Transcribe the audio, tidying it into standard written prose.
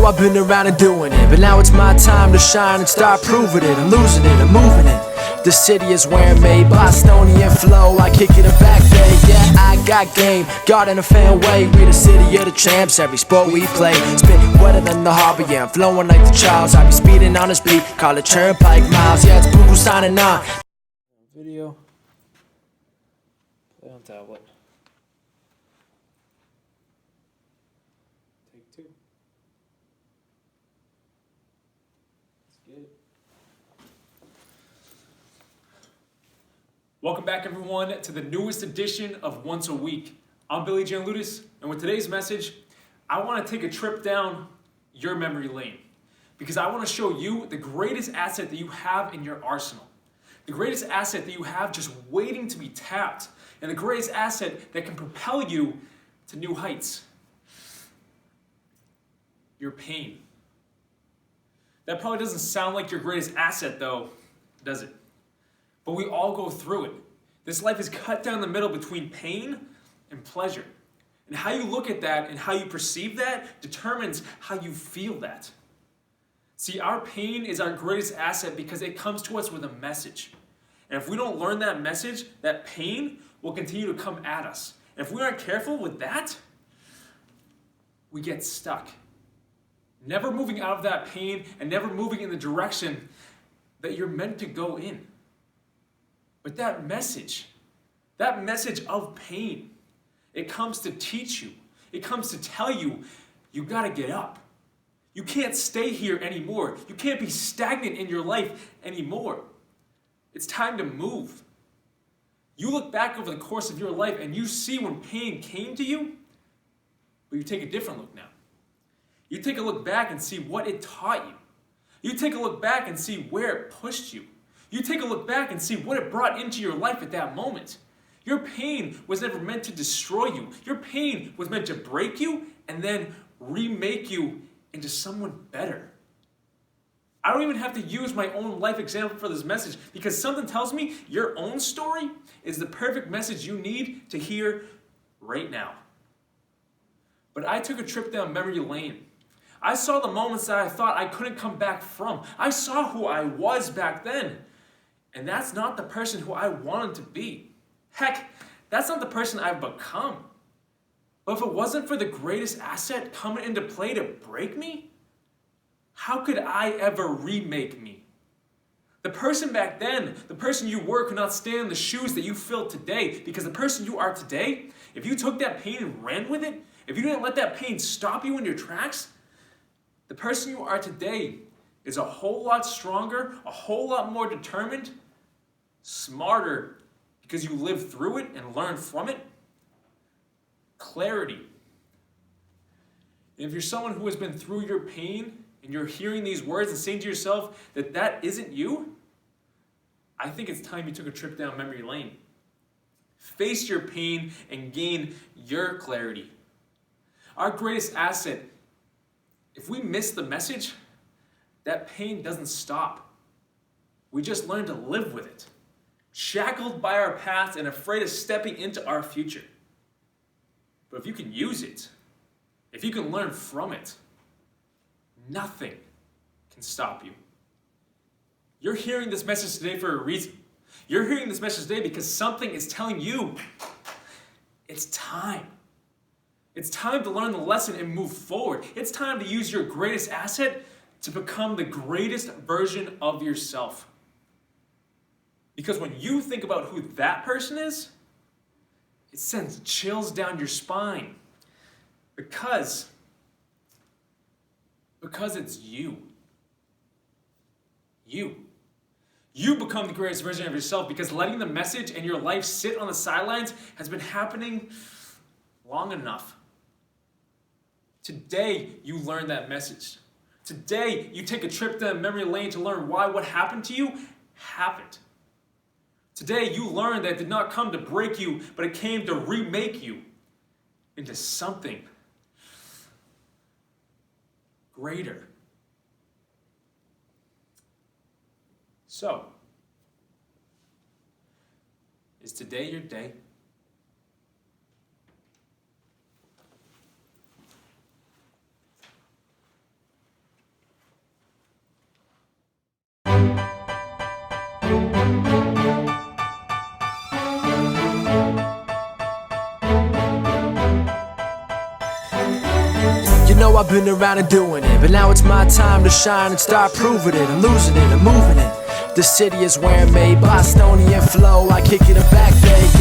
I've been around and doing it, but now it's my time to shine and start proving it. I'm losing it, I'm moving it. The city is where I'm made, Bostonian flow, I kick it a back day. Yeah, I got game, God in a fan way. We the city of the champs, every sport we play. Spit wetter than the harbor, yeah, I'm flowing like the Charles. I be speeding on this beat, call it Turnpike Miles. Yeah, it's Buku signing on. Video, play on tablet. Take two. Let's get it. Welcome back, everyone, to the newest edition of Once a Week. I'm Giannouloudis, and with today's message, I want to take a trip down your memory lane because I want to show you the greatest asset that you have in your arsenal, the greatest asset that you have just waiting to be tapped, and the greatest asset that can propel you to new heights. Your pain. That probably doesn't sound like your greatest asset, though, does it? But we all go through it. This life is cut down the middle between pain and pleasure. And how you look at that and how you perceive that determines how you feel that. See, our pain is our greatest asset because it comes to us with a message. And if we don't learn that message, that pain will continue to come at us. And if we aren't careful with that, we get stuck. Never moving out of that pain and never moving in the direction that you're meant to go in. But that message of pain, it comes to teach you. It comes to tell you, you gotta get up. You can't stay here anymore. You can't be stagnant in your life anymore. It's time to move. You look back over the course of your life and you see when pain came to you, but you take a different look now. You take a look back and see what it taught you. You take a look back and see where it pushed you. You take a look back and see what it brought into your life at that moment. Your pain was never meant to destroy you. Your pain was meant to break you and then remake you into someone better. I don't even have to use my own life example for this message because something tells me your own story is the perfect message you need to hear right now. But I took a trip down memory lane. I saw the moments that I thought I couldn't come back from. I saw who I was back then. And that's not the person who I wanted to be. Heck, that's not the person I've become. But if it wasn't for the greatest asset coming into play to break me, how could I ever remake me? The person back then, the person you were, could not stand in the shoes that you fill today, because the person you are today, if you took that pain and ran with it, if you didn't let that pain stop you in your tracks, the person you are today is a whole lot stronger, a whole lot more determined, smarter, because you lived through it and learned from it. Clarity. And if you're someone who has been through your pain and you're hearing these words and saying to yourself that that isn't you, I think it's time you took a trip down memory lane. Face your pain and gain your clarity. Our greatest asset, if we miss the message, that pain doesn't stop. We just learn to live with it, shackled by our past and afraid of stepping into our future. But if you can use it, if you can learn from it, nothing can stop you. You're hearing this message today for a reason. You're hearing this message today because something is telling you it's time. It's time to learn the lesson and move forward. It's time to use your greatest asset to become the greatest version of yourself. Because when you think about who that person is, it sends chills down your spine. Because it's you. You become the greatest version of yourself because letting the message and your life sit on the sidelines has been happening long enough. Today, you learn that message. Today, you take a trip down memory lane to learn why what happened to you happened. Today, you learn that it did not come to break you, but it came to remake you into something greater. So, is today your day? I've been around and doing it, but now it's my time to shine and start proving it. I'm losing it, I'm moving it. The city is where I'm made, Bostonian flow, I kick it in back bay.